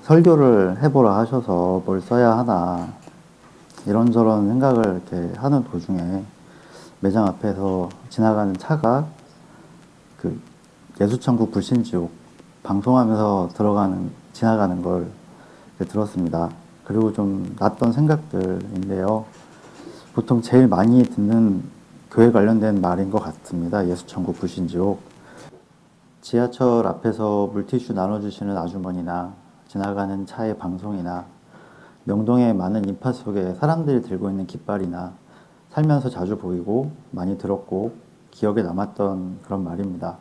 설교를 해보라 하셔서 뭘 써야 하나 이런저런 생각을 이렇게 하는 도중에 매장 앞에서 지나가는 차가 그 예수천국 불신지옥 방송하면서 지나가는 걸 들었습니다. 그리고 좀 났던 생각들인데요. 보통 제일 많이 듣는 교회 관련된 말인 것 같습니다. 예수천국 불신지옥. 지하철 앞에서 물티슈 나눠주시는 아주머니나 지나가는 차의 방송이나 명동의 많은 인파 속에 사람들이 들고 있는 깃발이나 살면서 자주 보이고 많이 들었고 기억에 남았던 그런 말입니다.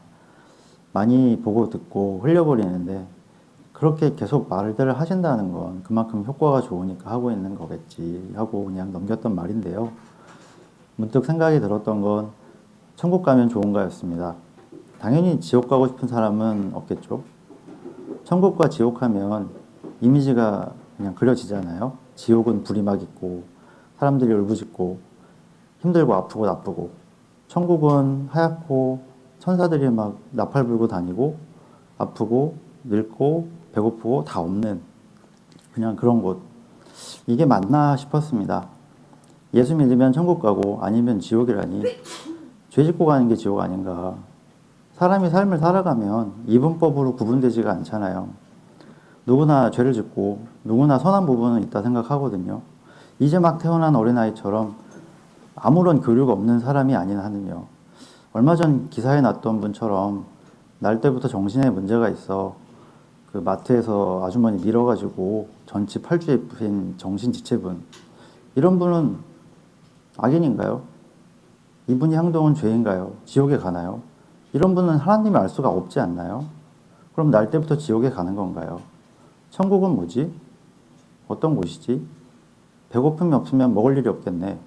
많이 보고 듣고 흘려버리는데 그렇게 계속 말들을 하신다는 건 그만큼 효과가 좋으니까 하고 있는 거겠지 하고 그냥 넘겼던 말인데요. 문득 생각이 들었던 건 천국 가면 좋은가였습니다. 당연히 지옥 가고 싶은 사람은 없겠죠. 천국과 지옥 하면 이미지가 그냥 그려지잖아요. 지옥은 불이 막 있고 사람들이 울부짖고 힘들고 아프고 나쁘고, 천국은 하얗고 천사들이 막 나팔 불고 다니고 아프고 늙고 배고프고 다 없는 그냥 그런 곳. 이게 맞나 싶었습니다. 예수 믿으면 천국 가고 아니면 지옥이라니, 죄 짓고 가는 게 지옥 아닌가. 사람이 삶을 살아가면 이분법으로 구분되지가 않잖아요. 누구나 죄를 짓고 누구나 선한 부분은 있다 생각하거든요. 이제 막 태어난 어린아이처럼 아무런 교류가 없는 사람이 아닌 한은요. 얼마 전 기사에 났던 분처럼 날 때부터 정신에 문제가 있어 그 마트에서 아주머니 밀어가지고 전치 8주에 입힌 정신지체분, 이런 분은 악인인가요? 이분이 행동은 죄인가요? 지옥에 가나요? 이런 분은 하나님이 알 수가 없지 않나요? 그럼 날 때부터 지옥에 가는 건가요? 천국은 뭐지? 어떤 곳이지? 배고픔이 없으면 먹을 일이 없겠네.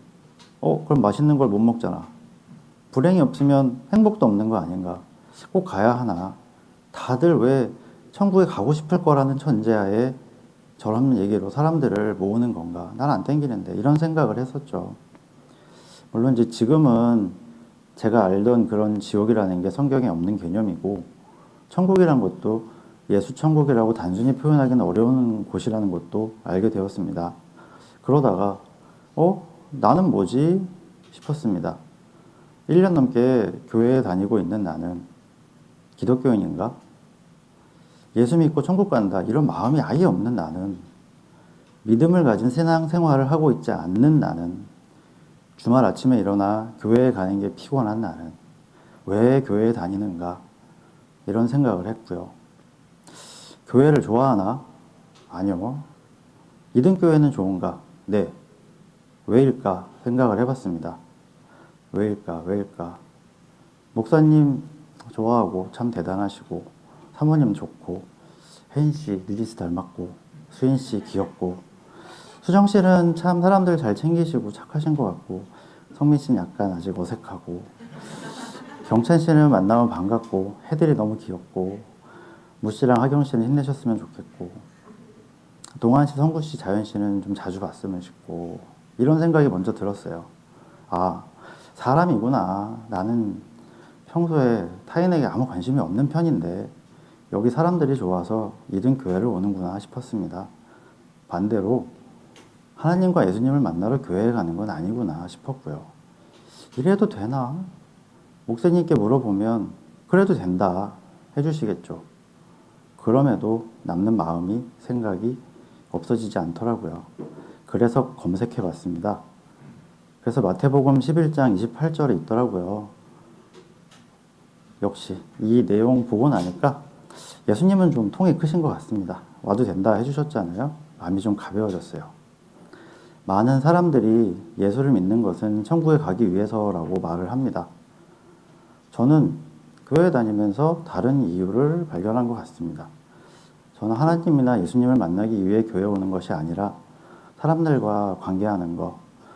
그럼 맛있는 걸 못 먹잖아. 불행이 없으면 행복도 없는 거 아닌가? 꼭 가야 하나? 다들 왜 천국에 가고 싶을 거라는 전제하에 저런 얘기로 사람들을 모으는 건가? 난 안 땡기는데, 이런 생각을 했었죠. 물론 이제 지금은 제가 알던 그런 지옥이라는 게 성경에 없는 개념이고, 천국이란 것도 예수 천국이라고 단순히 표현하기는 어려운 곳이라는 것도 알게 되었습니다. 그러다가 나는 뭐지? 싶었습니다. 1년 넘게 교회에 다니고 있는 나는 기독교인인가? 예수 믿고 천국 간다, 이런 마음이 아예 없는 나는, 믿음을 가진 신앙생활을 하고 있지 않는 나는, 주말 아침에 일어나 교회에 가는 게 피곤한 나는 왜 교회에 다니는가? 이런 생각을 했고요. 교회를 좋아하나? 아니요. 이등교회는 좋은가? 네. 왜일까? 생각을 해봤습니다. 왜일까? 목사님 좋아하고 참 대단하시고, 사모님 좋고, 혜인씨 릴리스 닮았고, 수인씨 귀엽고, 수정씨는 참 사람들 잘 챙기시고 착하신 것 같고, 성민씨는 약간 아직 어색하고, 경찬씨는 만나면 반갑고, 해들이 너무 귀엽고, 무씨랑 하경씨는 힘내셨으면 좋겠고, 동환씨, 성구씨, 자연씨는 좀 자주 봤으면 싶고, 이런 생각이 먼저 들었어요. 아, 사람이구나. 나는 평소에 타인에게 아무 관심이 없는 편인데 여기 사람들이 좋아서 이등 교회를 오는구나 싶었습니다. 반대로 하나님과 예수님을 만나러 교회에 가는 건 아니구나 싶었고요. 이래도 되나? 목사님께 물어보면 그래도 된다 해주시겠죠. 그럼에도 남는 마음이, 생각이 없어지지 않더라고요. 그래서 검색해 봤습니다. 그래서 마태복음 11장 28절에 있더라고요. 역시 이 내용 보고 나니까 예수님은 좀 통이 크신 것 같습니다. 와도 된다 해주셨잖아요. 마음이 좀 가벼워졌어요. 많은 사람들이 예수를 믿는 것은 천국에 가기 위해서라고 말을 합니다. 저는 교회 다니면서 다른 이유를 발견한 것 같습니다. 저는 하나님이나 예수님을 만나기 위해 교회 오는 것이 아니라 사람들과 관계하는 것,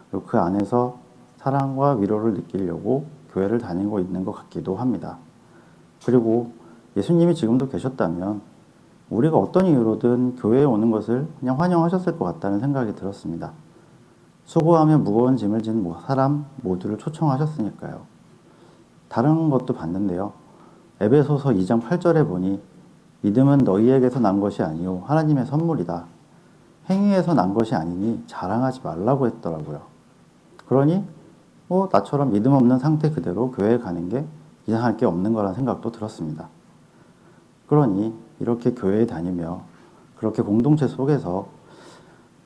그리고 그 안에서 사랑과 위로를 느끼려고 교회를 다니고 있는 것 같기도 합니다. 그리고 예수님이 지금도 계셨다면 우리가 어떤 이유로든 교회에 오는 것을 그냥 환영하셨을 것 같다는 생각이 들었습니다. 수고하며 무거운 짐을 진 사람 모두를 초청하셨으니까요. 다른 것도 봤는데요. 에베소서 2장 8절에 보니 믿음은 너희에게서 난 것이 아니요 하나님의 선물이다. 행위에서 난 것이 아니니 자랑하지 말라고 했더라고요. 그러니 나처럼 믿음 없는 상태 그대로 교회에 가는 게 이상할 게 없는 거라는 생각도 들었습니다. 그러니 이렇게 교회에 다니며 그렇게 공동체 속에서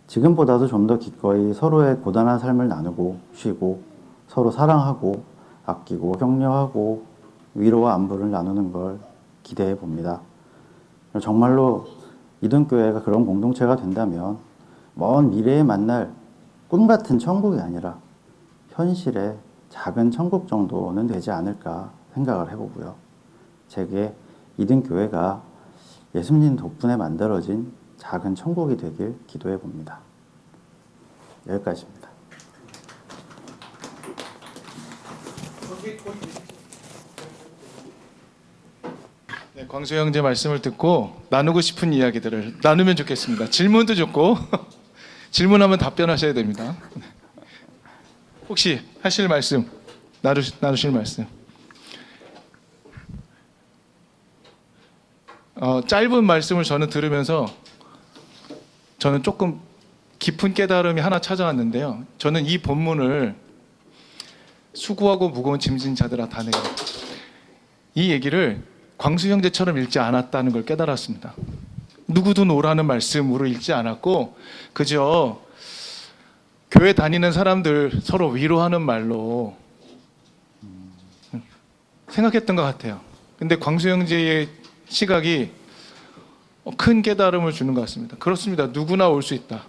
지금보다도 좀 더 기꺼이 서로의 고단한 삶을 나누고 쉬고 서로 사랑하고 아끼고 격려하고 위로와 안부를 나누는 걸 기대해 봅니다. 정말로 이든교회가 그런 공동체가 된다면 먼 미래에 만날 꿈 같은 천국이 아니라 현실의 작은 천국 정도는 되지 않을까 생각을 해보고요. 제게 이든교회가 예수님 덕분에 만들어진 작은 천국이 되길 기도해 봅니다. 여기까지입니다. 네, 광수 형제 말씀을 듣고 나누고 싶은 이야기들을 나누면 좋겠습니다. 질문도 좋고 질문하면 답변하셔야 됩니다. 혹시 하실 말씀, 나누실 말씀. 짧은 말씀을 저는 들으면서 저는 조금 깊은 깨달음이 하나 찾아왔는데요. 저는 이 본문을 수고하고 무거운 짐진 자들아 다 내게, 이 얘기를 광수 형제처럼 읽지 않았다는 걸 깨달았습니다. 누구든 오라는 말씀으로 읽지 않았고 그저 교회 다니는 사람들 서로 위로하는 말로 생각했던 것 같아요. 근데 광수 형제의 시각이 큰 깨달음을 주는 것 같습니다. 그렇습니다. 누구나 올 수 있다.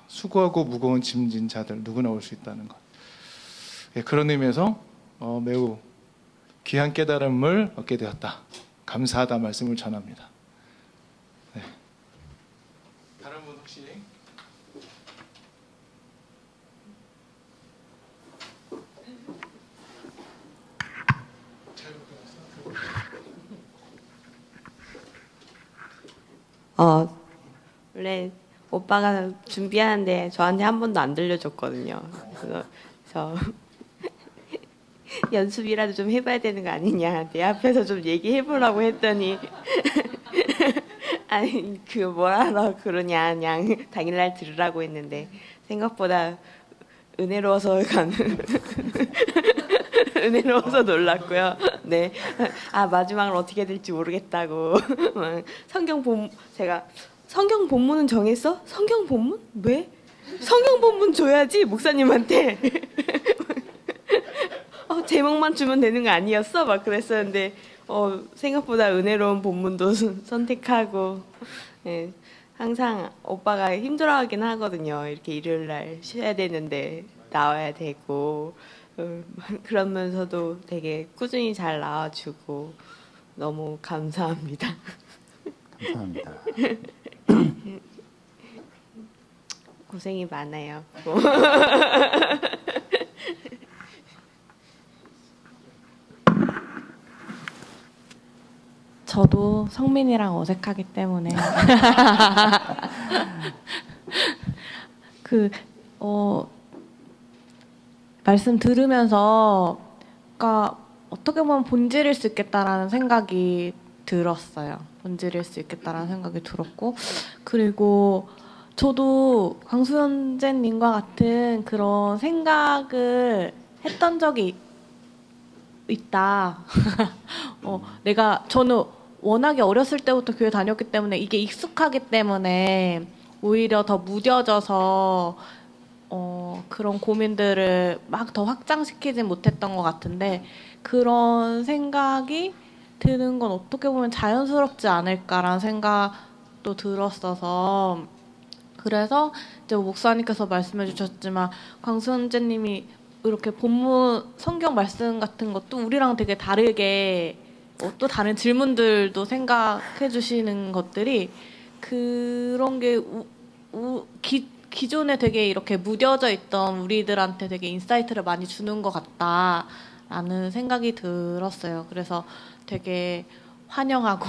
수고하고 무거운 짐진 자들 누구나 올 수 있다는 것. 그런 의미에서 매우 귀한 깨달음을 얻게 되었다. 감사하다 말씀을 전합니다. 네. 다른 분 혹시? 원래 오빠가 준비하는데 저한테 한 번도 안 들려줬거든요. 그래서 연습이라도 좀 해봐야 되는 거 아니냐. 내 앞에서 좀 얘기해보라고 했더니 아니 그 뭐라러 그러냐. 그냥 당일날 들으라고 했는데 생각보다 은혜로워서 은혜로워서 놀랐고요. 네. 마지막으로 어떻게 될지 모르겠다고. 제가 성경 본문은 정했어? 성경 본문? 왜? 성경 본문 줘야지 목사님한테. 제목만 주면 되는 거 아니었어? 막 그랬었는데 생각보다 은혜로운 본문도 선택하고. 네. 항상 오빠가 힘들어하긴 하거든요. 이렇게 일요일 날 쉬어야 되는데 나와야 되고 그러면서도 되게 꾸준히 잘 나와주고 너무 감사합니다. 감사합니다. 고생이 많아요. 저도 성민이랑 어색하기 때문에 말씀 들으면서 그러니까 어떻게 보면 본질일 수 있겠다라는 생각이 들었어요. 본질일 수 있겠다라는 생각이 들었고, 그리고 저도 광수현재님과 같은 그런 생각을 했던 적이 있다. 저는 워낙에 어렸을 때부터 교회 다녔기 때문에 이게 익숙하기 때문에 오히려 더 무뎌져서 그런 고민들을 막 더 확장시키진 못했던 것 같은데, 그런 생각이 드는 건 어떻게 보면 자연스럽지 않을까라는 생각도 들었어서, 그래서 이제 목사님께서 말씀해 주셨지만 광수현재님이 이렇게 본문 성경 말씀 같은 것도 우리랑 되게 다르게 또 다른 질문들도 생각해 주시는 것들이 그런 게 기존에 되게 이렇게 무뎌져 있던 우리들한테 되게 인사이트를 많이 주는 것 같다라는 생각이 들었어요. 그래서 되게 환영하고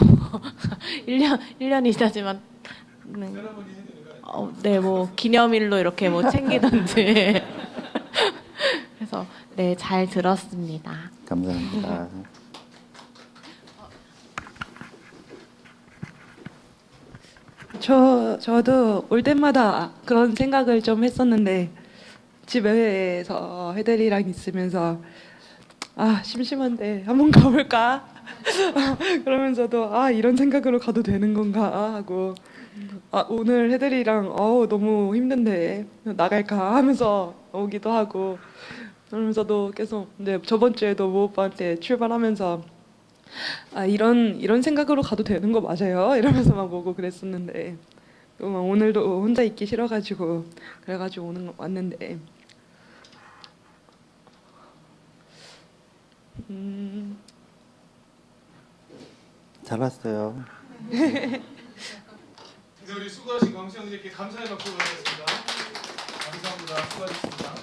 1년이 지나지만 네, 뭐 기념일로 이렇게 뭐 챙기던지 그래서 네, 잘 들었습니다. 감사합니다. 저도 올 때마다 그런 생각을 좀 했었는데 집에서 해들이랑 있으면서 아 심심한데 한번 가볼까 그러면서도 아 이런 생각으로 가도 되는 건가 하고 아 오늘 해들이랑 너무 힘든데 나갈까 하면서 오기도 하고 그러면서도 계속 이제 저번 주에도 모 오빠한테 출발하면서 아 이런 생각으로 가도 되는 거 맞아요? 이러면서 막 오고 그랬었는데 또 막 오늘도 혼자 있기 싫어가지고 그래가지고 왔는데 잘 왔어요. 네, 우리 수고하신 강수영님께 감사의 박수 보내겠습니다. 감사합니다. 수고하셨습니다.